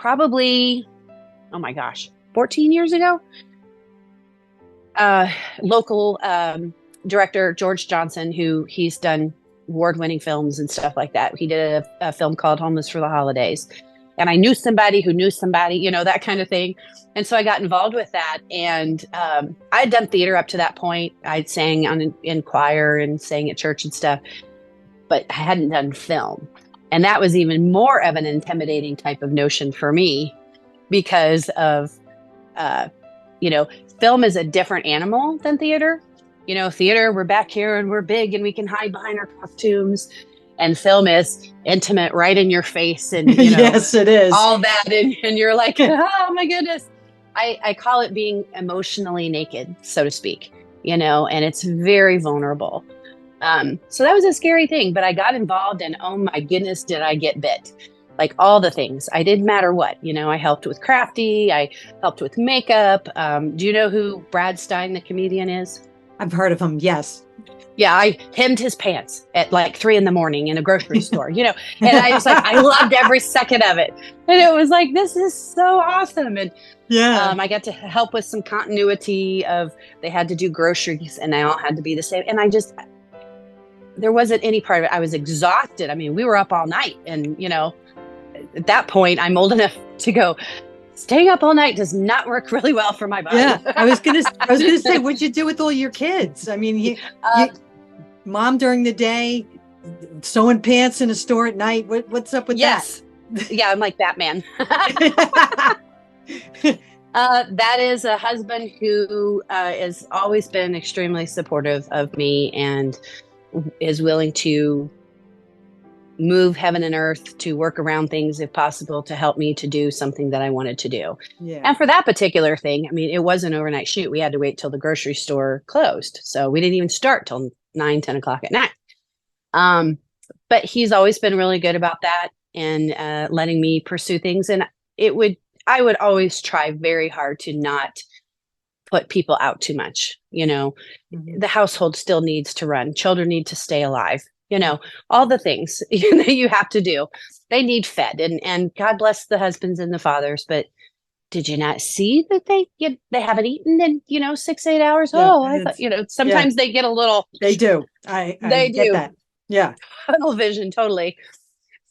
probably, oh my gosh, 14 years ago. Local director George Johnson, who he's done award-winning films and stuff like that. He did a film called Homeless for the Holidays. And I knew somebody who knew somebody, you know, that kind of thing. And so I got involved with that. And I had done theater up to that point. I'd sang in choir and sang at church and stuff, but I hadn't done film. And that was even more of an intimidating type of notion for me because of, you know, film is a different animal than theater. You know, theater, we're back here and we're big and we can hide behind our costumes. And film is intimate, right in your face, and you know, yes, it is all that, and you're like, oh my goodness. I call it being emotionally naked, so to speak. You know, and it's very vulnerable. So that was a scary thing, but I got involved, and oh my goodness, did I get bit? Like all the things. I didn't matter what. You know, I helped with crafty. I helped with makeup. Do you know who Brad Stein, the comedian, is? I've heard of him. Yes. Yeah, I hemmed his pants at like 3 a.m. in a grocery store, you know, and I was like, I loved every second of it. And it was like, this is so awesome. And yeah, I got to help with some continuity of, they had to do groceries and they all had to be the same. And there wasn't any part of it. I was exhausted. I mean, we were up all night, and, you know, at that point I'm old enough to go, staying up all night does not work really well for my body. Yeah, I was gonna say, what'd you do with all your kids? I mean, mom during the day, sewing pants in a store at night. What's up with that? Yeah, I'm like Batman. That is a husband who has always been extremely supportive of me and is willing to move heaven and earth to work around things if possible to help me to do something that I wanted to do. Yeah. And for that particular thing, I mean, it was an overnight shoot. We had to wait till the grocery store closed. So we didn't even start till 9-10 o'clock at night. But he's always been really good about that and letting me pursue things. And I would always try very hard to not put people out too much. You know, the household still needs to run. Children need to stay alive. You know, all the things that you have to do. They need fed, and God bless the husbands and the fathers. But did you not see that they haven't eaten in, you know, 6-8 hours? Yeah, oh, I thought, you know, sometimes they get a little. They do. I get that. Yeah, tunnel vision, totally.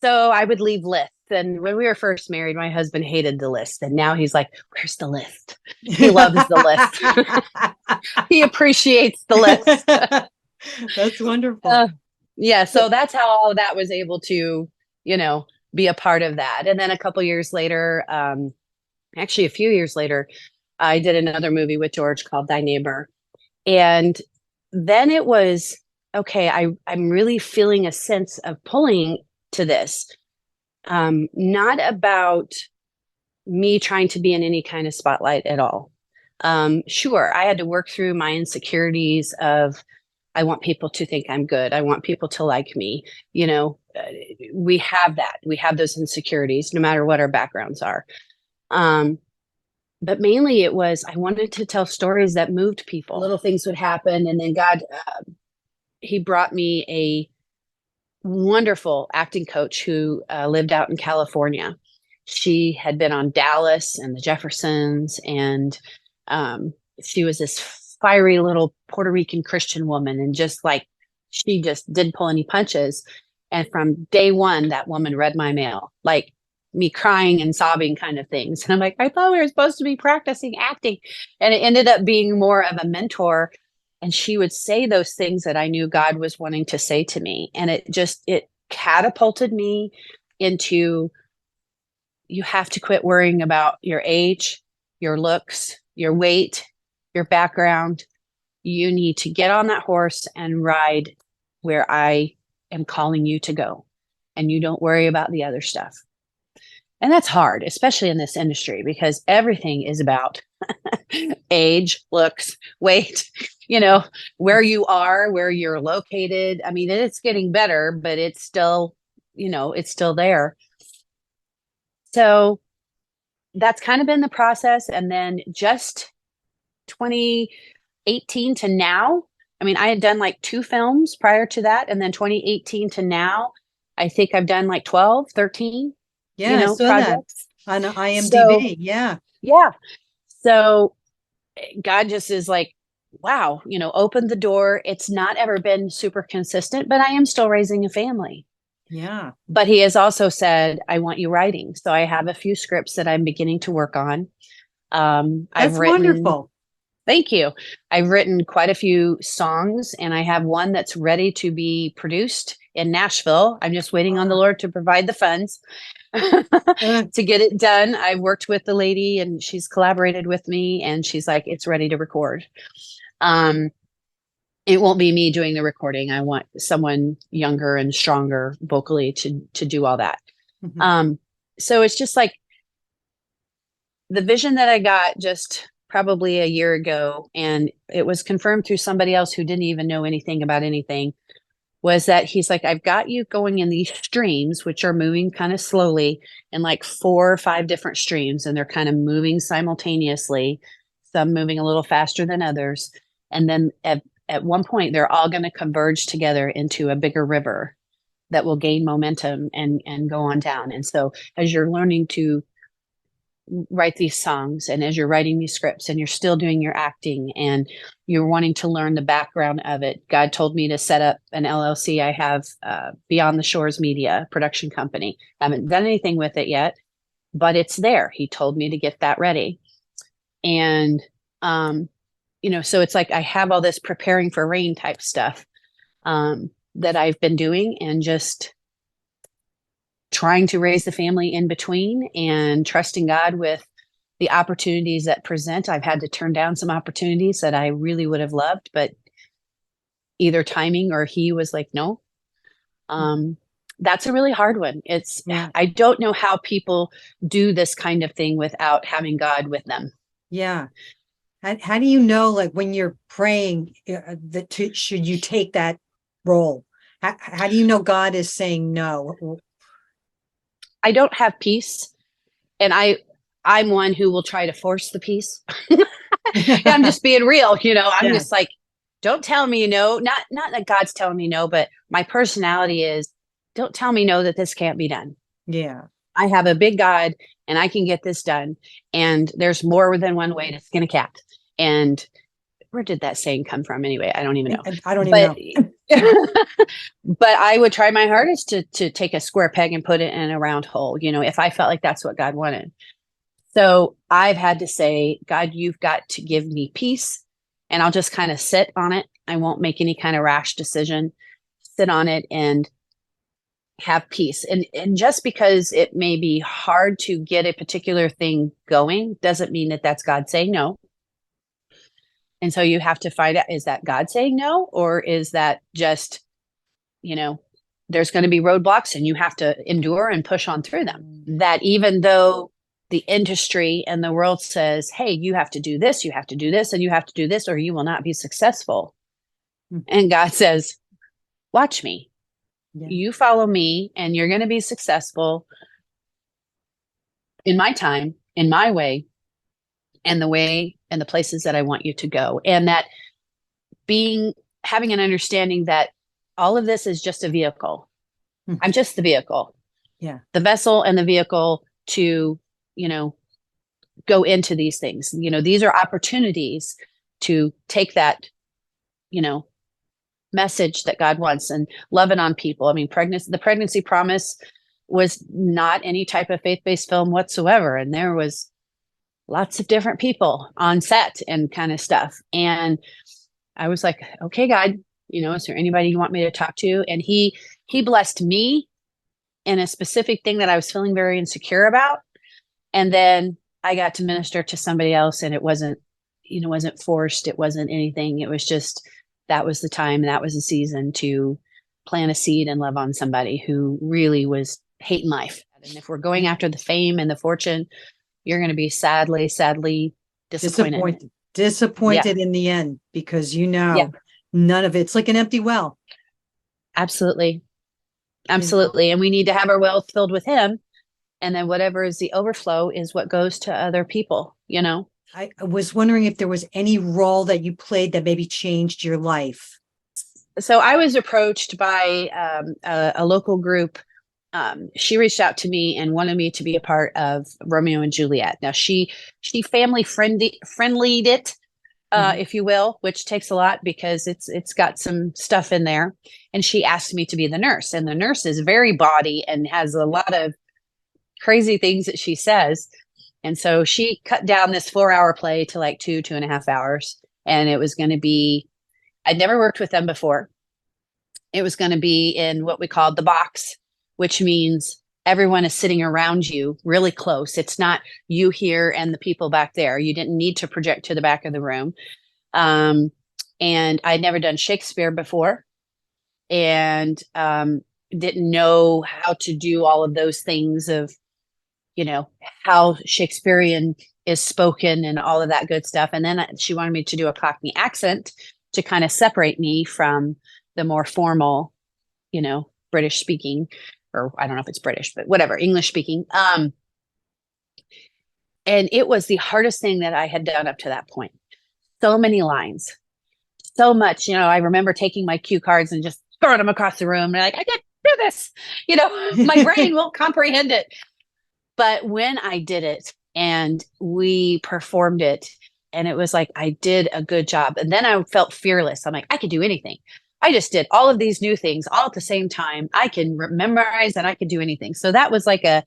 So I would leave lists. And when we were first married, my husband hated the list, and now he's like, "Where's the list?" He loves the list. He appreciates the list. That's wonderful. Yeah, so that's how all of that was able to, you know, be a part of that. And then a couple years later, actually a few years later, I did another movie with George called Thy Neighbor. And then it was, okay, I'm really feeling a sense of pulling to this. Not about me trying to be in any kind of spotlight at all. Sure, I had to work through my insecurities of, I want people to think I'm good. I want people to like me. You know, we have that. We have those insecurities, no matter what our backgrounds are. But mainly it was, I wanted to tell stories that moved people. Little things would happen. And then God, he brought me a wonderful acting coach who lived out in California. She had been on Dallas and the Jeffersons. And she was this fiery little Puerto Rican Christian woman, and just like, she just didn't pull any punches. And from day one, that woman read my mail, like me crying and sobbing kind of things. And I'm like, I thought we were supposed to be practicing acting. And it ended up being more of a mentor. And she would say those things that I knew God was wanting to say to me. And it catapulted me into, you have to quit worrying about your age, your looks, your weight, your background. You need to get on that horse and ride where I am calling you to go. And you don't worry about the other stuff. And that's hard, especially in this industry, because everything is about age, looks, weight, you know, where you are, where you're located. I mean, it's getting better, but it's still, you know, it's still there. So that's kind of been the process. And then just 2018 to now, I mean, I had done like 2 films prior to that. And then 2018 to now, I think I've done like 12, 13, yeah, projects. On So, IMDb. Yeah. yeah. So God just is like, wow, opened the door. It's not ever been super consistent, but I am still raising a family. Yeah. But he has also said, I want you writing. So I have a few scripts that I'm beginning to work on. I've That's written, wonderful. thank you. I've written quite a few songs, and I have one that's ready to be produced in Nashville. I'm just waiting on the Ah, Lord to provide the funds uh, to get it done. I've worked with the lady, and she's collaborated with me, and she's like, it's ready to record. Um, it won't be me doing the recording. I want someone younger and stronger vocally to do all that. mhm. So it's just like the vision that I got just probably a year ago, and it was confirmed through somebody else who didn't even know anything about anything, was that he's like, I've got you going in these streams, which are moving kind of slowly in like 4 or 5 different streams, and they're kind of moving simultaneously, some moving a little faster than others. And then at one point, they're all going to converge together into a bigger river that will gain momentum and go on down. And so as you're learning to write these songs, and as you're writing these scripts, and you're still doing your acting, and you're wanting to learn the background of it, God told me to set up an LLC. I have Beyond the Shores Media production company. I haven't done anything with it yet, but it's there. He told me to get that ready. And so it's like I have all this preparing for rain type stuff that I've been doing, and just trying to raise the family in between, and trusting God with the opportunities that present. I've had to turn down some opportunities that I really would have loved, but either timing or he was like, no. That's a really hard one. Yeah. I don't know how people do this kind of thing without having God with them. Yeah. How do you know, like when you're praying, should you take that role? How do you know God is saying no? I don't have peace, and I'm one who will try to force the peace. I'm just being real, I'm Yeah. just like, don't tell me no. Not that God's telling me no, but my personality is, don't tell me no that this can't be done. Yeah. I have a big God, and I can get this done. And there's more than one way to skin a cat. And where did that saying come from anyway? I don't even know. I don't even But know. but I would try my hardest to take a square peg and put it in a round hole, if I felt like that's what God wanted. So I've had to say, God, you've got to give me peace, and I'll just kind of sit on it. I won't make any kind of rash decision. Sit on it and have peace. And just because it may be hard to get a particular thing going doesn't mean that that's God saying no. And so you have to find out, is that God saying no, or is that just, there's going to be roadblocks and you have to endure and push on through them. That even though the industry and the world says, hey, you have to do this, you have to do this, and you have to do this, or you will not be successful. And God says, watch me. Yeah. You follow me, and you're going to be successful in my time, in my way, and the way and the places that I want you to go. And that having an understanding that all of this is just a vehicle. I'm just the vehicle. Yeah. The vessel and the vehicle to, go into these things. These are opportunities to take that, message that God wants and love it on people. I mean, the Pregnancy Promise was not any type of faith-based film whatsoever. And there was lots of different people on set and kind of stuff. And I was like, okay, God, is there anybody you want me to talk to? And he blessed me in a specific thing that I was feeling very insecure about. And then I got to minister to somebody else, and it wasn't forced. It wasn't anything. It was just, that was the time, that was the season to plant a seed and love on somebody who really was hating life. And if we're going after the fame and the fortune, you're going to be sadly disappointed. Disappointed in the end, because none of it's like an empty well. Absolutely. And we need to have our wells filled with him. And then whatever is the overflow is what goes to other people, I was wondering if there was any role that you played that maybe changed your life. So I was approached by a local group she reached out to me and wanted me to be a part of Romeo and Juliet. Now she family friendlied it, if you will, which takes a lot because it's got some stuff in there. And she asked me to be the nurse, and the nurse is very bawdy and has a lot of crazy things that she says. And so she cut down this 4-hour play to like 2.5 hours. And it was going to be, I'd never worked with them before. It was going to be in what we called the box, which means everyone is sitting around you really close. It's not you here and the people back there. You didn't need to project to the back of the room. And I'd never done Shakespeare before, and didn't know how to do all of those things of, how Shakespearean is spoken and all of that good stuff. And then she wanted me to do a Cockney accent to kind of separate me from the more formal, British speaking, or I don't know if it's British, but whatever, English speaking. And it was the hardest thing that I had done up to that point. So many lines, so much, I remember taking my cue cards and just throwing them across the room and like, I can't do this, my brain won't comprehend it. But when I did it and we performed it, and it was like, I did a good job. And then I felt fearless. I'm like, I could do anything. I just did all of these new things all at the same time. I can memorize and I can do anything. So that was like a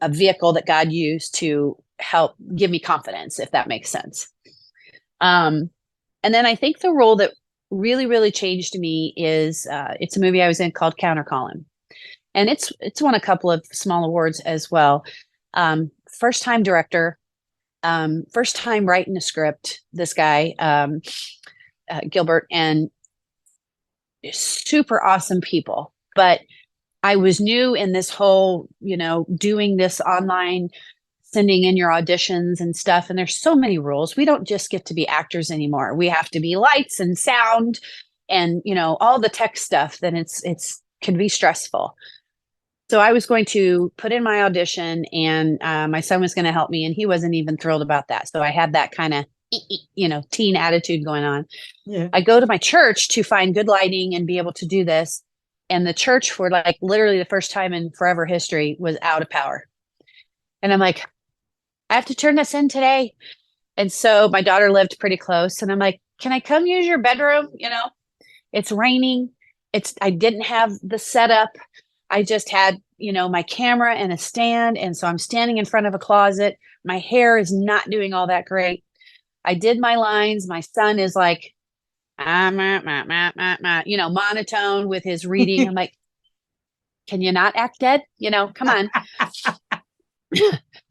vehicle that God used to help give me confidence, if that makes sense. And then I think the role that really, really changed me is it's a movie I was in called Counter Column. And it's won a couple of small awards as well. First time director, first time writing a script, this guy, Gilbert, and super awesome people. But I was new in this whole, doing this online, sending in your auditions and stuff. And there's so many rules. We don't just get to be actors anymore. We have to be lights and sound and, all the tech stuff. Then it's can be stressful. So I was going to put in my audition, and my son was going to help me, and he wasn't even thrilled about that. So I had that kind of, teen attitude going on. Yeah. I go to my church to find good lighting and be able to do this. And the church, for like literally the first time in forever history, was out of power. And I'm like, I have to turn this in today. And so my daughter lived pretty close. And I'm like, can I come use your bedroom? It's raining. I didn't have the setup. I just had, my camera and a stand. And so I'm standing in front of a closet. My hair is not doing all that great. I did my lines. My son is like, monotone with his reading. I'm like, can you not act dead? Come on.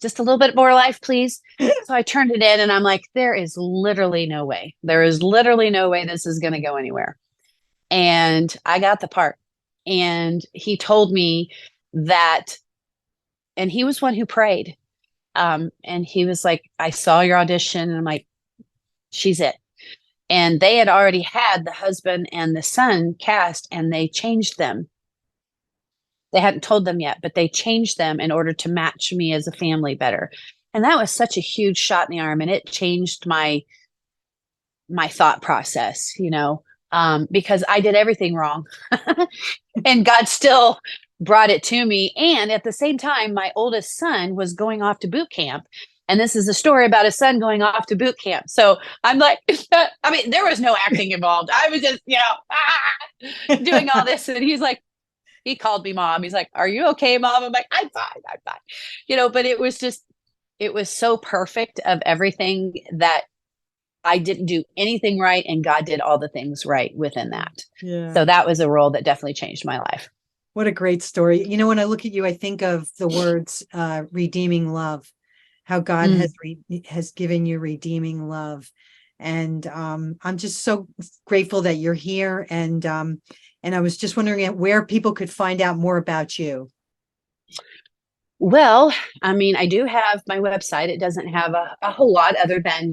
Just a little bit more life, please. So I turned it in and I'm like, there is literally no way. There is literally no way this is going to go anywhere. And I got the part. And he told me that, and he was one who prayed. And he was like, I saw your audition. And I'm like, she's it. And they had already had the husband and the son cast, and they changed them. They hadn't told them yet, but they changed them in order to match me as a family better. And that was such a huge shot in the arm. And it changed my thought process, because I did everything wrong and God still brought it to me. And at the same time, my oldest son was going off to boot camp. And this is a story about a son going off to boot camp. So I'm like, there was no acting involved. I was just, doing all this. And he's like, he called me mom. He's like, are you okay, mom? I'm like, I'm fine. But it was so perfect of everything that I didn't do anything right. And God did all the things right within that. Yeah. So that was a role that definitely changed my life. What a great story. When I look at you, I think of the words, redeeming love, how God has given you redeeming love. And I'm just so grateful that you're here. And I was just wondering where people could find out more about you. Well, I do have my website. It doesn't have a whole lot other than,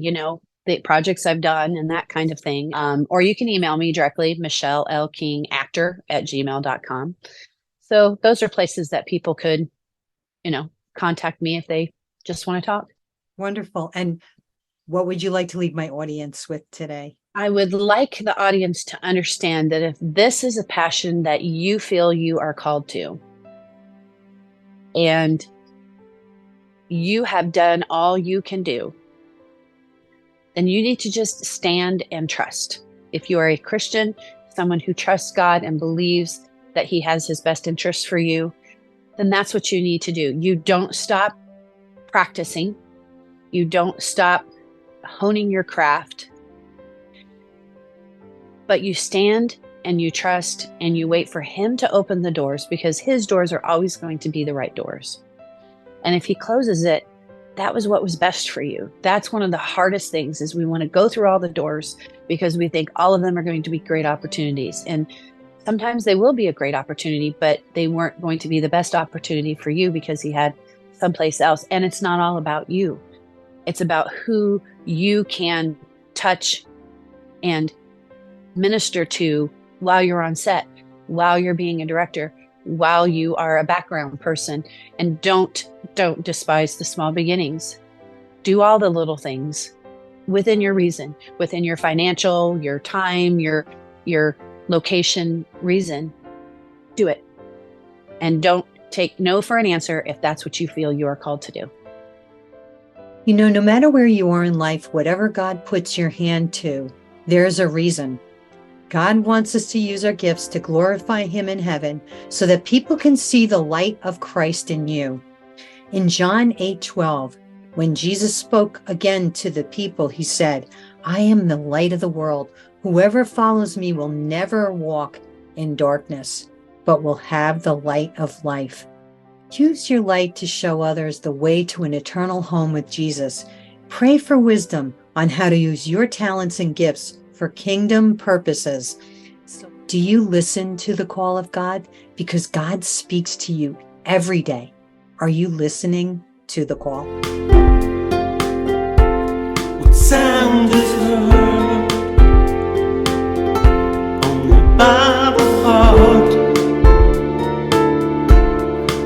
the projects I've done and that kind of thing. Or you can email me directly, michelleLKingActor@gmail.com. So those are places that people could, contact me if they just want to talk. Wonderful. And what would you like to leave my audience with today? I would like the audience to understand that if this is a passion that you feel you are called to, and you have done all you can do, then you need to just stand and trust. If you are a Christian, someone who trusts God and believes that he has his best interests for you, then that's what you need to do. You don't stop practicing. You don't stop honing your craft, but you stand and you trust and you wait for him to open the doors, because his doors are always going to be the right doors. And if he closes it, that was what was best for you. That's one of the hardest things, is we want to go through all the doors because we think all of them are going to be great opportunities. And sometimes they will be a great opportunity, but they weren't going to be the best opportunity for you because he had someplace else. And it's not all about you. It's about who you can touch and minister to while you're on set, while you're being a director, while you are a background person. And don't despise the small beginnings. Do all the little things within your reason, within your financial, your time, your location reason. Do it. And don't take no for an answer if that's what you feel you are called to do. You know, no matter where you are in life, whatever God puts your hand to, there's a reason. God wants us to use our gifts to glorify him in heaven so that people can see the light of Christ in you. In John 8:12, when Jesus spoke again to the people, he said, "I am the light of the world. Whoever follows me will never walk in darkness, but will have the light of life." Use your light to show others the way to an eternal home with Jesus. Pray for wisdom on how to use your talents and gifts for kingdom purposes. So, do you listen to the call of God? Because God speaks to you every day. Are you listening to the call? What sound is heard only by the heart?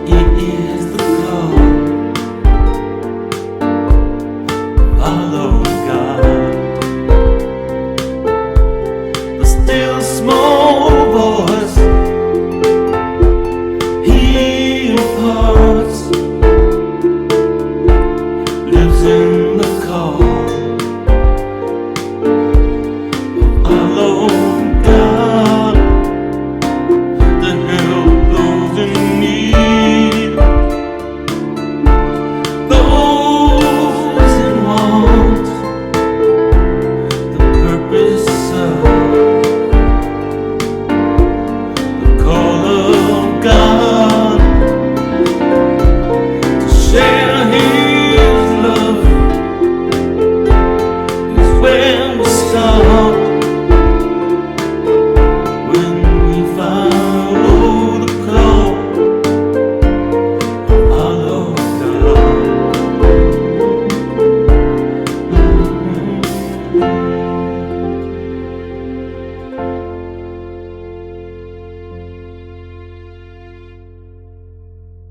It is the call. Follow God. The still small voice he imparts lives in the call. Follow God to help those in need, those in want, the purpose of the call of God to share his love is where we